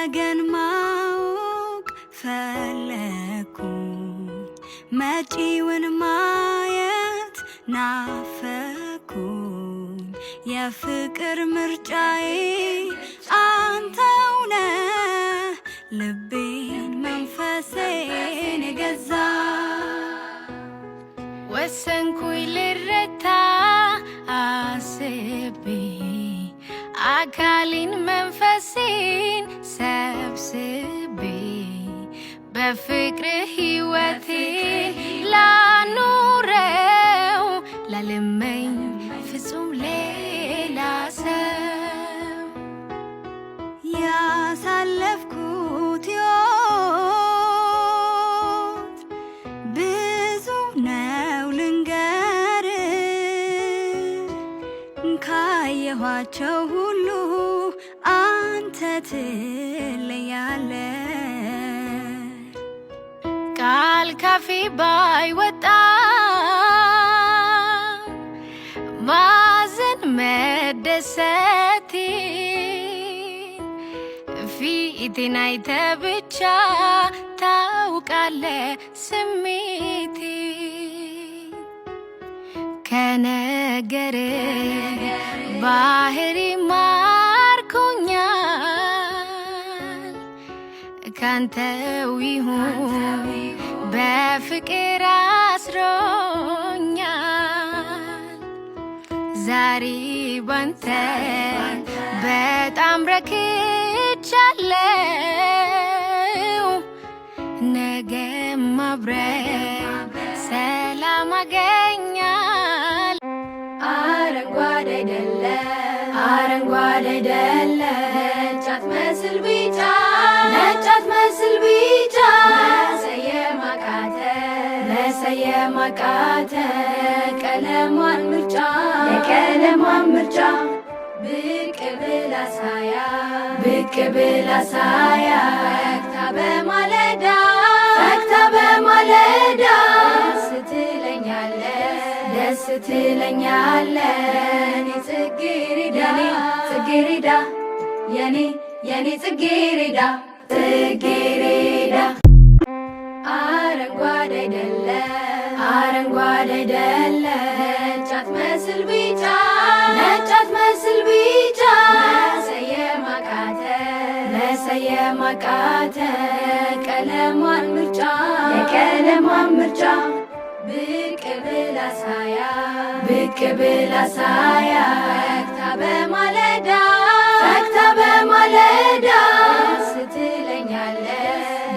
ነገን ማወቅ ፈለኩኝ መጪውን ማየት ናፈኩኝ የፍቅር ምርጫዬ አንተው ነህ ልቤን መንፈሴን የገዛ ወሰንኩኝ ልረታ አስቤ አካሌን መንፈሴን ሰብስቤ በፍቅር ሕይወቴ ላኑረው ላልመኝ ፍጹም ሌላ ሰው ያሳለፍኩት ሕይወት ብዙ ነው ልንገር ካየኋቸው ሁሉ አንተ ትለያለህ ቃል ካፌ ባይወጣ ማዘን መደሰቴ ፊቴን አይተህ ብቻ ታውቃለህ ስሜቴ ከነገር ባህሪ ማርኮኛል ካንተው ይሁን በፍቅር አስሮኛል ዛሬ ባንተ በጣም ረክቻለሁ ነገም አብረን ሰላም አገኛል አረንጓዴ አይደለ ነጫት መስል ቢጫ ለሰየም አቃተ ቀለሟን ምርጫ ብቅ ብላ ሳያ ፈክታ በማለዳ ደስ ትለኛለህ ጽጌሬዳ የኔ ጽጌሬዳ አረንጓዴ አይደለ ነጫት መስል ቢጫ ለሰየም አቃተ ቀለሟን ምርጫ ብቅ ብላ ሳያ ፈክታ በማለዳ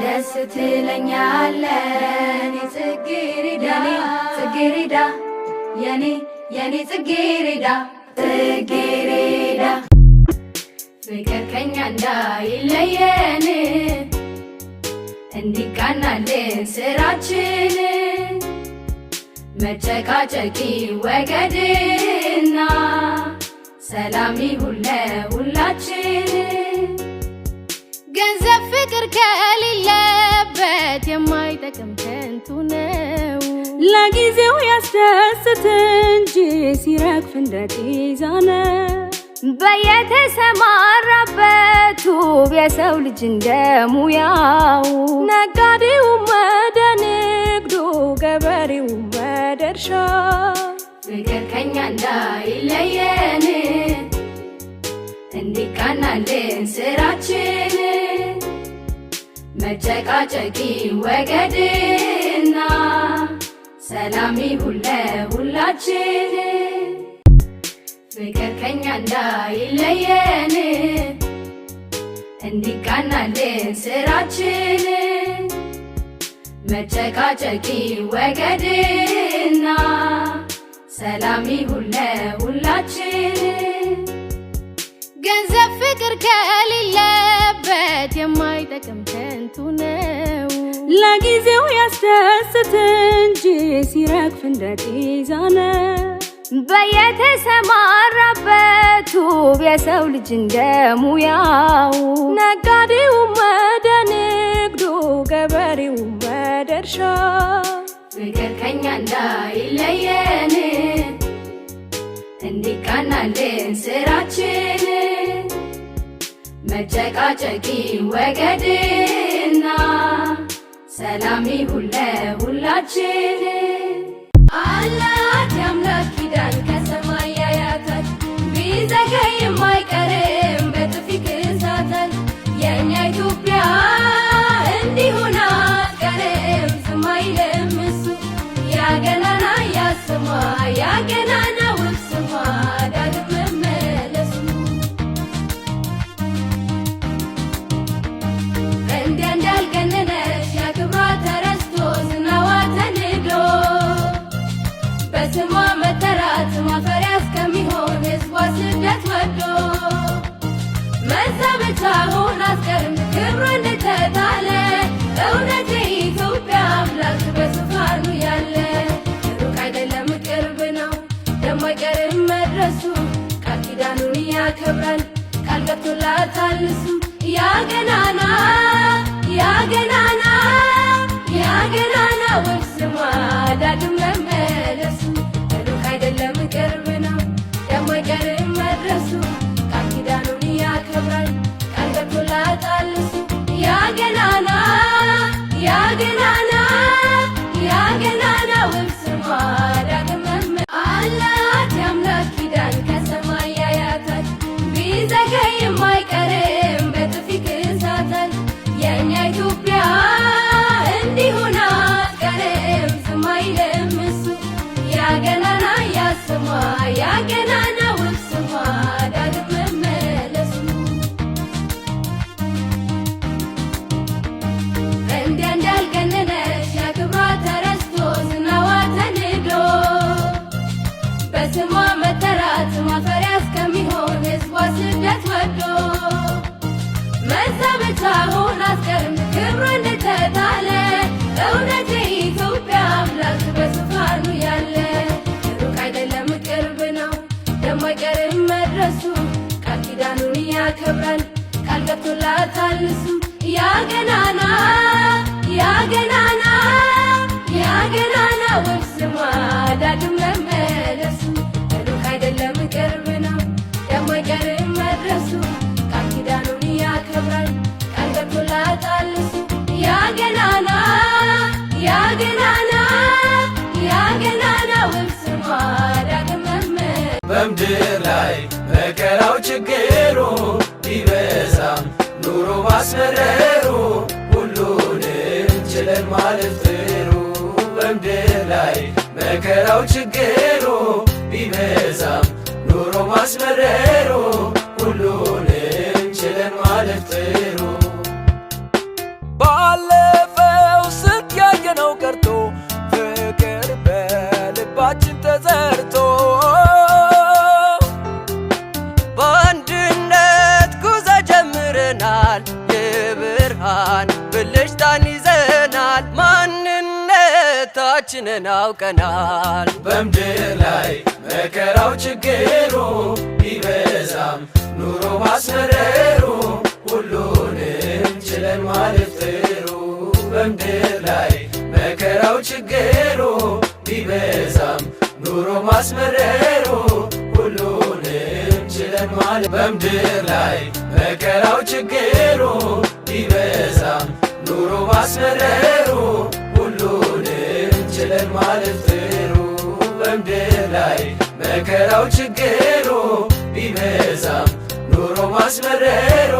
ደስ ትለኛለህ ጽጌሬዳ የኔ ጽጌሬዳ ፍቅር ከኛ እንዳይለየን እንዲቃናልን ስራችን መጨቃጨቂ ወገድና ሰላም ይሁን ለሁላችን ገንዘብ ፍቅር ከሌለበት የማይጠቅም ከንቱ ነው ለጊዜው ያስደስት እንጂ ሲረግፍ እንደ ጤዛ ነው በየተሰማራበት ውብ የሰው ልጅ እንደሙያው ነጋዴውም ወደ ንግዱ ገበሬውም ወደ እርሻ ፍቅር ከኛ እንዳይለየን እንዲቃናልን ስራችን መጨቃጨቂ ወገድና ሰላም ይሁን ለሁላችን ፍቅር ከኛ እንዳይለየን እንዲቃናልን ስራችን መጨቃጨቂ ወገድና ሰላም ይሁን ለሁላችን ገንዘብ ፍቅር ከሌለበት የማይጠቅም ከንቱ ነው ለጊዜው ያስደስት እንጂ ሲረግፍ እንደ ጤዛ ነው በየተሰማራበት ውብ የሰው ልጅ እንደሙያው ነጋዴውም ወደ ንግዱ ገበሬውም ወደ እርሻ ፍቅር ከኛ እንዳይለየን እንዲቃናልን ስራችን መጨቃጨቂ ወገድና ሰላም ይሁን ለሁላችን። አላት የአምላክ ኪዳን ከሰማይ ያያታል፣ ቢዘገይም አይቀርም በጥፊ ክሳታል። የእኛ ኢትዮጵያ እንዲሆን አትቀርም፣ ዝም አይልም እሱ። ያገናና ያስማ ያገናና ውብ ስሟ ዳግም መመለሱ። እንዲያ እንዳልገነነች ያክብሯ ተረስቶ ዝናዋ ተንዶ በስሟ መጠራት ማፈሪያ እስከሚሆን ሕዝቧ ስደት ወዶ መዛበቻ ሆና አትቀርም ክብሯ እንደተጣለ። እውነት የኢትዮጵያ አምላክ በዙፋኑ ያለ ሩቅ አይደለም ቅርብ ነው ደሞ አይቀርም መድረሱ። ቃል ኪዳኑን ያከብራል ቃል ገብቶላታል እሱ። ያገናና ያገናና ያገናና ውብ ስሟ ዳግም መመለሱ። ሩቅ አይደለም ቅርብ ነው ደሞ አይቀርም መድረሱ። ቃል ኪዳኑን ያከብራል ቃል ገብቶላታል እሱ። ያገናና ያገናና ያገናና ውብ ስሟ ዳግም መመለሱ። አላት የአምላክ ኪዳን ከሰማይ ያያታል፣ ቢዘገይም አይቀርም በጥፊ ክሳታል። የእኛ ኢትዮጵያ እንዲሆን አትቀርም፣ ዝም አይልም እሱ። ያገናና ያስሟ ያገናና ውብ ስሟ ዳግም መመለሱ። እንዲያ እንዳልገነነች ያክብሯ ተረስቶ ዝናዋ ተንዶ በስሟ መጠራት ማፈሪያ እስከሚሆን ሕዝቧ ስደት ወዶ መዛበቻ ሆና አትቀርም ክብሯ እንደተጣለ። እውነት የኢትዮጵያ አምላክ በዙፋኑ ያለ ሩቅ አይደለም ቅርብ ነው ደሞ አይቀርም መድረሱ። ቃል ኪዳኑን ያከብራል ቃል ገብቶላታል እሱ። ያገናና ያገናና ያገናና ውብ ስሟ ዳግም መመለሱ። ሩቅ አይደለም ቅርብ ነው ደሞ አይቀርም መድረሱ። ቃል ኪዳኑን ያከብራል ቃል ገብቶላታል እሱ። ያገናና ያገናና ያገናና ውብ ስሟ ዳግም መመለሱ። በምድር ላይ መከራው ችግሩ ቢበዛም ኑሮ ማስመረሩ ሁሉንም ችለን ማለፍ ጥሩ። በምድር ላይ መከራው ችግሩ ቢበዛም ኑሮ ማስመረሩ ሁሉንም ችለን ማለፍ ጥሩ። ባለፈው ስንት ያየነው ቀርቶ ፍቅር በልባችን ተዘርቶ በአንድነት ጉዞ ጀምረናል። የብርሃን ብልጭታን ይዘናል፣ ማንነታችንን አውቀናል። በምድር ላይ መከራው ችግሩ ቢበዛም ኑሮ ማስመረሩ ሁሉንም ችለን ማለፍ ጥሩ። በምድር ላይ መከራው ችግሩ ቢበዛም ኑሮ ማስመረሩ ሁሉንም ችለን ማለፍ። በምድር ላይ መከራው ችግሩ ቢበዛም ኑሮ ማስመረሩ ሁሉንም ችለን ማለፍ ጥሩ። በምድር ላይ መከራው ችግሩ ቢበዛም ኑሮ ማስመረሩ